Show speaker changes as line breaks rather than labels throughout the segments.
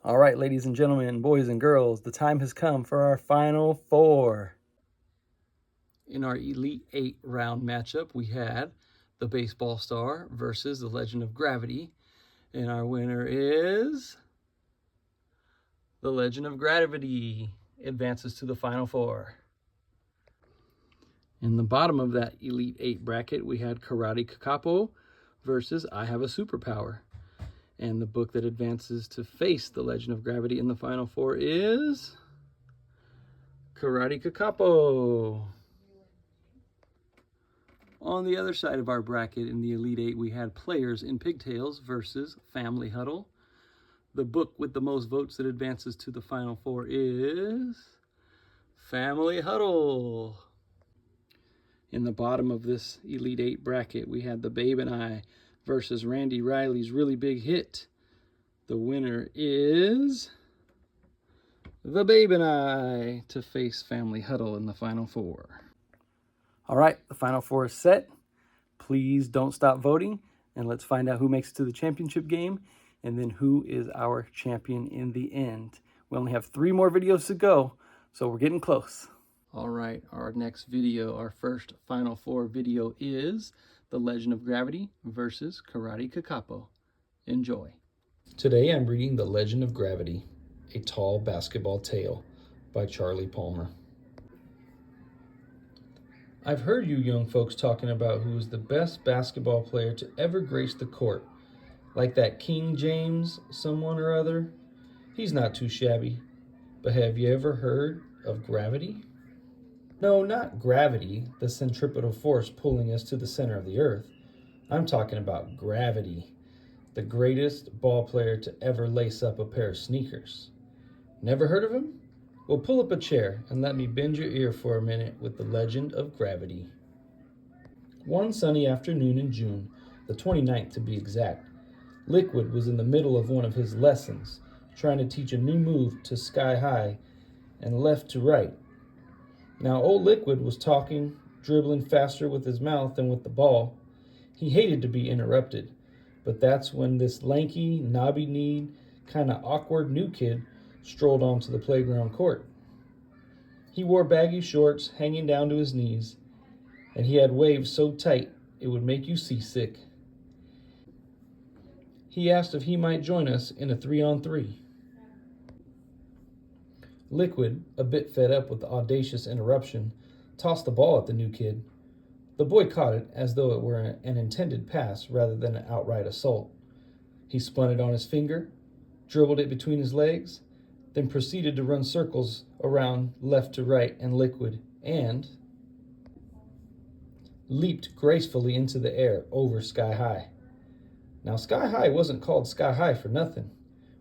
All right, ladies and gentlemen, boys and girls, the time has come for our Final Four. In our Elite Eight round matchup, we had the Baseball Star versus the Legend of Gravity. And our winner is the Legend of Gravity advances to the Final Four. In the bottom of that Elite Eight bracket, we had Karate Kakapo versus I Have a Superpower. And the book that advances to face the Legend of Gravity in the Final Four is Karate Kakapo. On the other side of our bracket in the Elite Eight, we had Players in Pigtails versus Family Huddle. The book with the most votes that advances to the Final Four is Family Huddle. In the bottom of this Elite Eight bracket, we had The Babe and I versus Randy Riley's Really Big Hit. The winner is The Babe and I to face Family Huddle in the Final Four. All right, the Final Four is set. Please don't stop voting, and let's find out who makes it to the championship game and then who is our champion in the end. We only have 3 more videos to go, so we're getting close. All right, our next video, our first Final Four video is The Legend of Gravity versus Karate Kakapo. Enjoy. Today I'm reading The Legend of Gravity, A Tall Basketball Tale by Charlie Palmer. I've heard you young folks talking about who is the best basketball player to ever grace the court, like that King James someone or other. He's not too shabby, but have you ever heard of gravity? No, not gravity, the centripetal force pulling us to the center of the earth. I'm talking about gravity, the greatest ball player to ever lace up a pair of sneakers. Never heard of him? Well, pull up a chair and let me bend your ear for a minute with the Legend of Gravity. One sunny afternoon in June, the 29th to be exact, Liquid was in the middle of one of his lessons, trying to teach a new move to Sky High and left to right. Now, old Liquid was talking, dribbling faster with his mouth than with the ball. He hated to be interrupted, but that's when this lanky, knobby-kneed, kind of awkward new kid strolled onto the playground court. He wore baggy shorts hanging down to his knees, and he had waves so tight it would make you seasick. He asked if he might join us in a 3-on-3. Liquid, a bit fed up with the audacious interruption, tossed the ball at the new kid. The boy caught it as though it were an intended pass rather than an outright assault. He spun it on his finger, dribbled it between his legs, then proceeded to run circles around left to right and Liquid, and leaped gracefully into the air over Sky High. Now, Sky High wasn't called Sky High for nothing.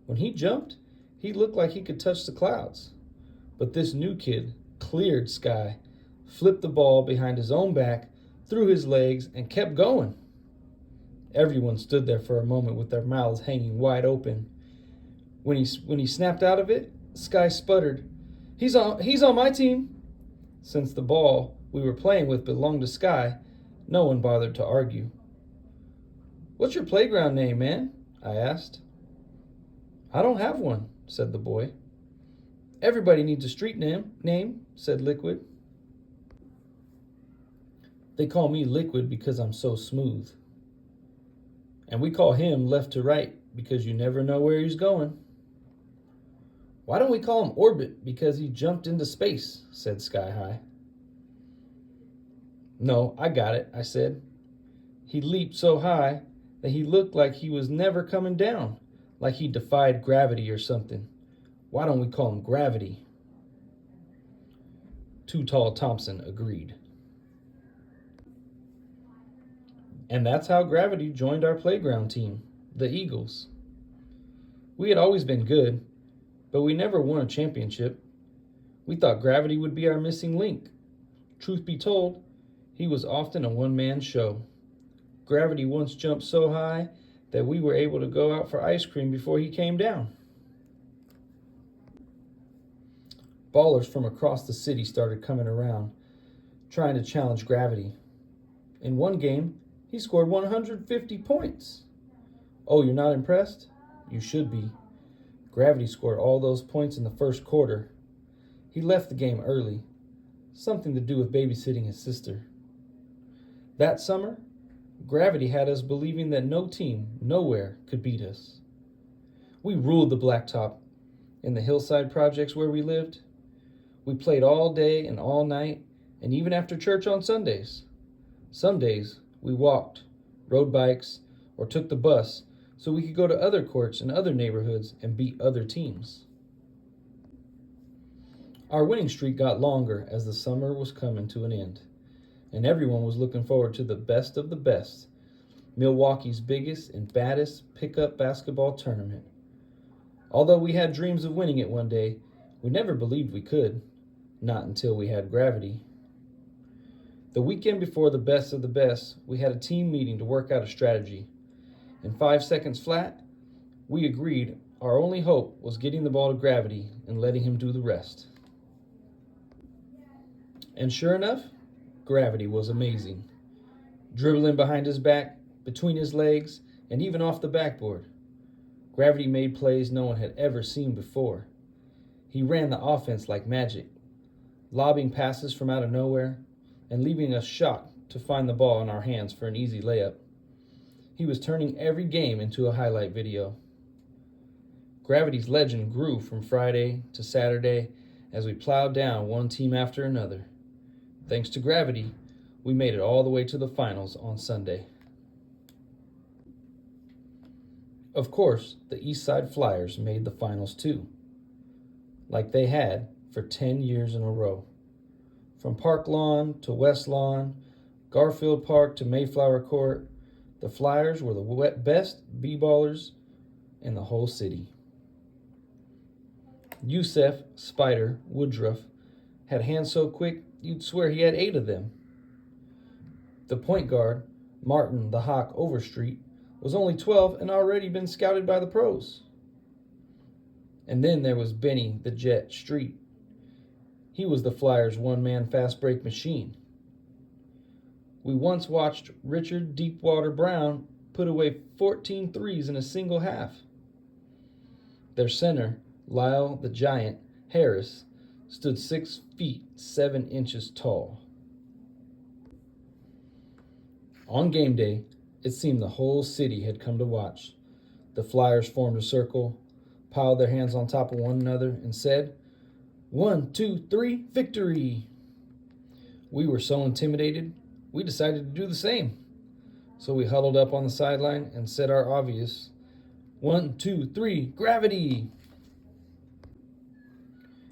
When he jumped, he looked like he could touch the clouds. But this new kid cleared Sky, flipped the ball behind his own back, threw his legs, and kept going. Everyone stood there for a moment with their mouths hanging wide open. When he snapped out of it, Sky sputtered, He's on my team." Since the ball we were playing with belonged to Sky, no one bothered to argue. "What's your playground name, man?" I asked. "I don't have one," said the boy. "Everybody needs a street name, said Liquid. "They call me Liquid because I'm so smooth. And we call him left to right because you never know where he's going." "Why don't we call him Orbit because he jumped into space," said Sky High. "No, I got it," I said. "He leaped so high that he looked like he was never coming down, like he defied gravity or something. Why don't we call him Gravity?" Too Tall Thompson agreed. And that's how Gravity joined our playground team, the Eagles. We had always been good, but we never won a championship. We thought Gravity would be our missing link. Truth be told, he was often a one-man show. Gravity once jumped so high that we were able to go out for ice cream before he came down. Ballers from across the city started coming around, trying to challenge Gravity. In one game, he scored 150 points. Oh, you're not impressed? You should be. Gravity scored all those points in the first quarter. He left the game early, something to do with babysitting his sister. That summer, Gravity had us believing that no team, nowhere, could beat us. We ruled the blacktop in the hillside projects where we lived. We played all day and all night, and even after church on Sundays. Some days, we walked, rode bikes, or took the bus so we could go to other courts in other neighborhoods and beat other teams. Our winning streak got longer as the summer was coming to an end, and everyone was looking forward to the best of the best, Milwaukee's biggest and baddest pickup basketball tournament. Although we had dreams of winning it one day, we never believed we could, not until we had Gravity. The weekend before the best of the best, we had a team meeting to work out a strategy. In 5 seconds flat, we agreed our only hope was getting the ball to Gravity and letting him do the rest. And sure enough, Gravity was amazing. Dribbling behind his back, between his legs, and even off the backboard. Gravity made plays no one had ever seen before. He ran the offense like magic, lobbing passes from out of nowhere and leaving us shocked to find the ball in our hands for an easy layup. He was turning every game into a highlight video. Gravity's legend grew from Friday to Saturday as we plowed down one team after another. Thanks to Gravity, we made it all the way to the finals on Sunday. Of course, the Eastside Flyers made the finals too, like they had for 10 years in a row. From Park Lawn to West Lawn, Garfield Park to Mayflower Court, the Flyers were the best b-ballers in the whole city. Yusef Spider Woodruff had hands so quick you'd swear he had 8 of them. The point guard, Martin the Hawk Overstreet, was only 12 and already been scouted by the pros. And then there was Benny the Jet Street. He was the Flyers' one-man fast break machine. We once watched Richard Deepwater Brown put away 14 threes in a single half. Their center, Lyle the Giant Harris, stood 6 feet 7 inches tall. On game day, it seemed the whole city had come to watch. The Flyers formed a circle, piled their hands on top of one another, and said, 1, 2, 3, victory! We were so intimidated, we decided to do the same. So we huddled up on the sideline and said our obvious, 1, 2, 3, gravity!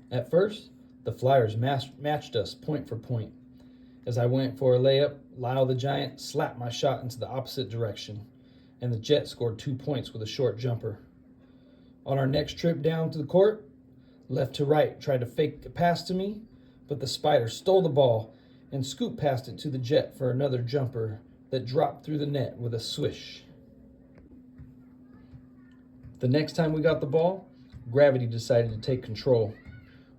At first, the Flyers matched us point for point. As I went for a layup, Lyle the Giant slapped my shot into the opposite direction, and the Jet scored 2 points with a short jumper. On our next trip down to the court, left to right tried to fake a pass to me, but the Spider stole the ball and scooped past it to the Jet for another jumper that dropped through the net with a swish. The next time we got the ball, Gravity decided to take control.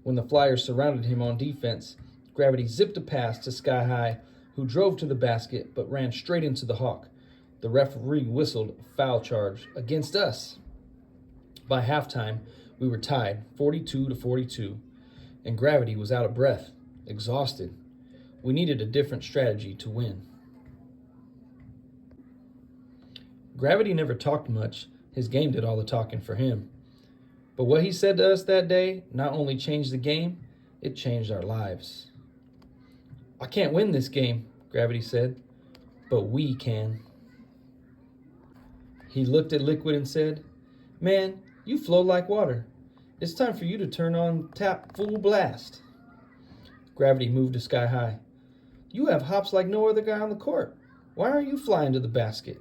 When the Flyers surrounded him on defense, Gravity zipped a pass to Sky High, who drove to the basket but ran straight into the Hawk. The referee whistled a foul charge against us. By halftime, we were tied 42-42, and Gravity was out of breath, exhausted. We needed a different strategy to win. Gravity never talked much. His game did all the talking for him. But what he said to us that day not only changed the game, it changed our lives. I can't win this game, Gravity said, but we can. He looked at Liquid and said, man, you flow like water. It's time for you to turn on tap full blast. Gravity moved to Sky High. You have hops like no other guy on the court. Why aren't you flying to the basket?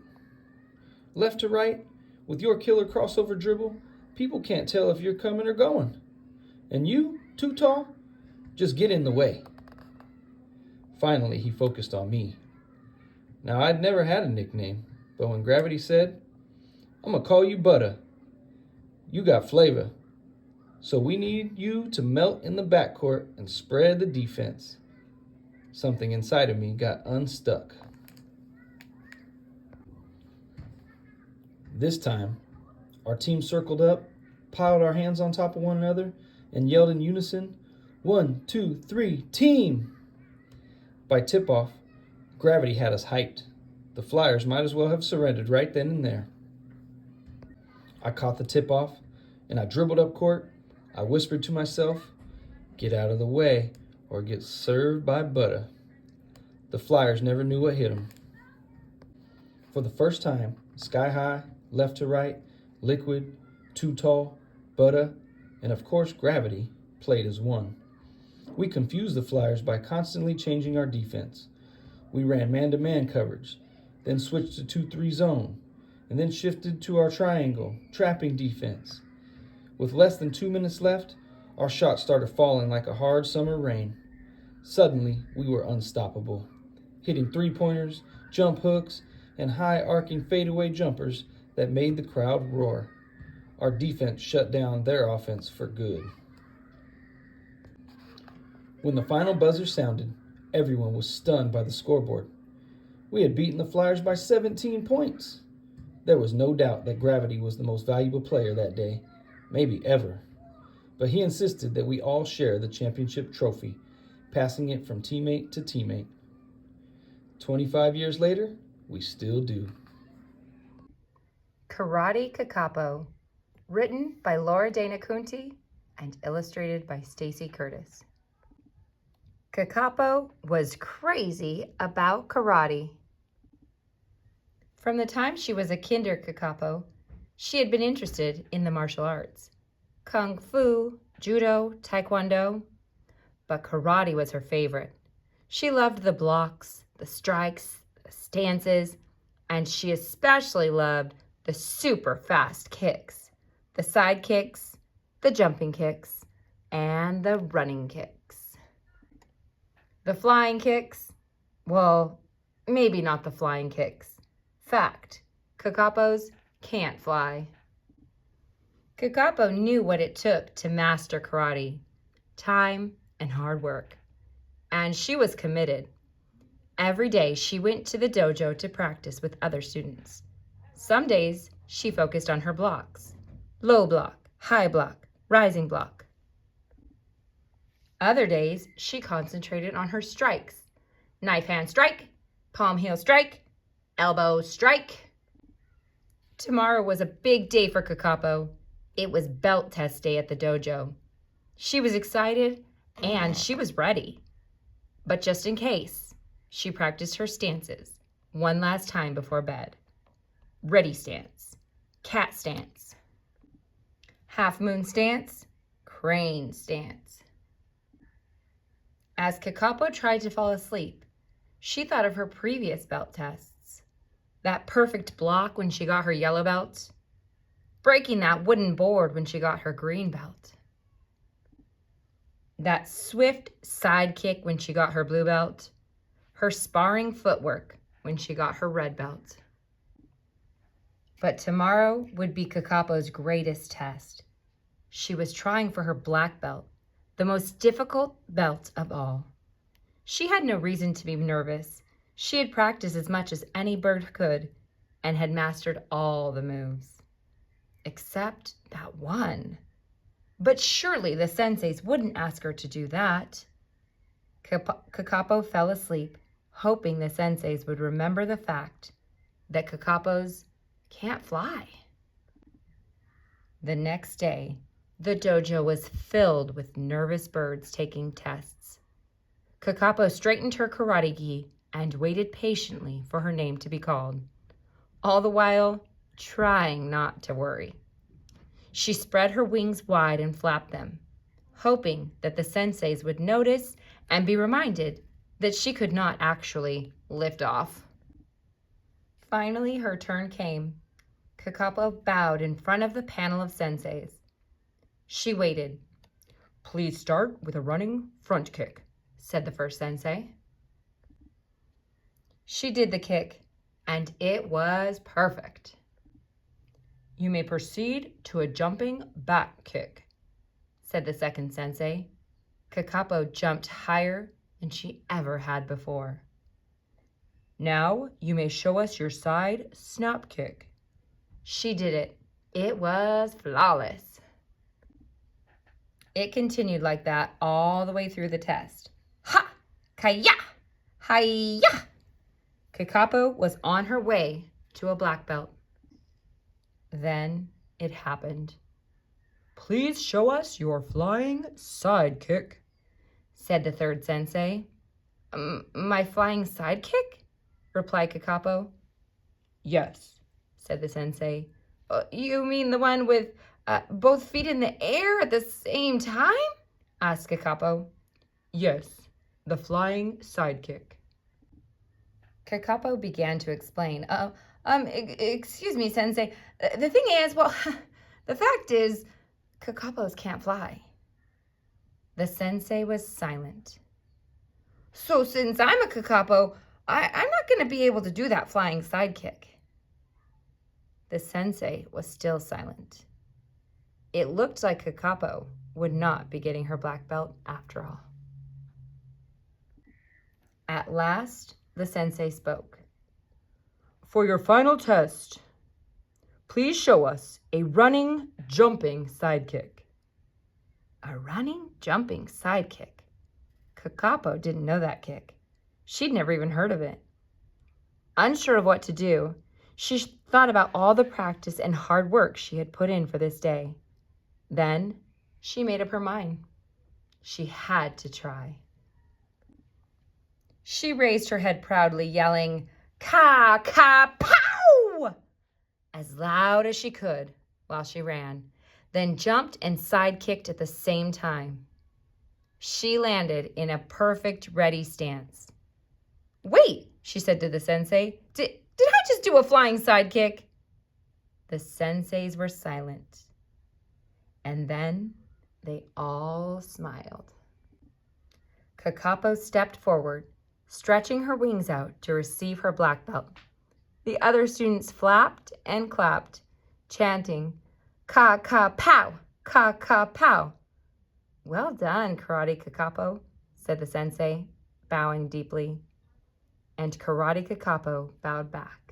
Left to right, with your killer crossover dribble, people can't tell if you're coming or going. And you, too tall, just get in the way. Finally, he focused on me. Now, I'd never had a nickname, but when Gravity said, I'm gonna call you Butter, you got flavor. So we need you to melt in the backcourt and spread the defense. Something inside of me got unstuck. This time, our team circled up, piled our hands on top of one another, and yelled in unison, 1, 2, 3, team! By tip-off, gravity had us hyped. The Flyers might as well have surrendered right then and there. I caught the tip-off, and I dribbled up court. I whispered to myself, get out of the way or get served by butter. The Flyers never knew what hit them. For the first time, sky high, left to right, liquid, too tall, butter, and of course gravity played as one. We confused the Flyers by constantly changing our defense. We ran man-to-man coverage, then switched to 2-3 zone, and then shifted to our triangle, trapping defense. With less than 2 minutes left, our shots started falling like a hard summer rain. Suddenly, we were unstoppable, hitting three-pointers, jump hooks, and high-arcing fadeaway jumpers that made the crowd roar. Our defense shut down their offense for good. When the final buzzer sounded, everyone was stunned by the scoreboard. We had beaten the Flyers by 17 points. There was no doubt that Gravity was the most valuable player that day, maybe ever. But he insisted that we all share the championship trophy, passing it from teammate to teammate. 25 years later, we still do.
Karate Kakapo, written by Laura Dana Kunti and illustrated by Stacy Curtis. Kakapo was crazy about karate. From the time she was a kinder Kakapo, she had been interested in the martial arts. Kung Fu, Judo, Taekwondo, but karate was her favorite. She loved the blocks, the strikes, the stances, and she especially loved the super fast kicks, the side kicks, the jumping kicks, and the running kicks. The flying kicks, well, maybe not the flying kicks. Fact, Kakapos can't fly. Kakapo knew what it took to master karate, time and hard work, and she was committed. Every day she went to the dojo to practice with other students. Some days she focused on her blocks, low block, high block, rising block. Other days she concentrated on her strikes, knife hand strike, palm heel strike, elbow strike. Tomorrow was a big day for Kakapo. It was belt test day at the dojo. She was excited and she was ready. But just in case, she practiced her stances one last time before bed. Ready stance, cat stance, half moon stance, crane stance. As Kakapo tried to fall asleep, she thought of her previous belt tests. That perfect block when she got her yellow belt, breaking that wooden board when she got her green belt, that swift side kick when she got her blue belt, her sparring footwork when she got her red belt. But tomorrow would be Kakapo's greatest test. She was trying for her black belt, the most difficult belt of all. She had no reason to be nervous. She had practiced as much as any bird could and had mastered all the moves. Except that one. But surely the senseis wouldn't ask her to do that. Kakapo fell asleep, hoping the senseis would remember the fact that Kakapos can't fly. The next day, the dojo was filled with nervous birds taking tests. Kakapo straightened her karate gi and waited patiently for her name to be called, all the while trying not to worry. She spread her wings wide and flapped them, hoping that the senseis would notice and be reminded that she could not actually lift off. Finally, her turn came. Kakapo bowed in front of the panel of senseis. She waited. "Please start with a running front kick," said the first sensei. She did the kick, and it was perfect. "You may proceed to a jumping back kick," said the second sensei. Kakapo jumped higher than she ever had before. "Now you may show us your side snap kick." She did it. It was flawless. It continued like that all the way through the test. Ha! Kaya! Hi-ya! Kakapo was on her way to a black belt. Then it happened. "Please show us your flying sidekick," said the third sensei. My flying sidekick?" replied Kakapo. "Yes," said the sensei. You mean the one with both feet in the air at the same time?" asked Kakapo. "Yes, the flying sidekick." Kakapo began to explain. Excuse me, sensei. The thing is, well, the fact is, Kakapos can't fly." The sensei was silent. "So since I'm a Kakapo, I'm not going to be able to do that flying sidekick." The sensei was still silent. It looked like Kakapo would not be getting her black belt after all. At last, the sensei spoke. "For your final test, please show us a running, jumping sidekick." A running, jumping sidekick? Kakapo didn't know that kick. She'd never even heard of it. Unsure of what to do, she thought about all the practice and hard work she had put in for this day. Then she made up her mind. She had to try. She raised her head proudly, yelling, "Ka-ka-pow!" as loud as she could while she ran, then jumped and sidekicked at the same time. She landed in a perfect ready stance. "Wait," she said to the sensei. Did I just do a flying sidekick?" The senseis were silent. And then they all smiled. Kakapo stepped forward, stretching her wings out to receive her black belt. The other students flapped and clapped, chanting, "Ka-ka-pow! Ka-ka-pow!" "Well done, Karate Kakapo," said the sensei, bowing deeply. And Karate Kakapo bowed back.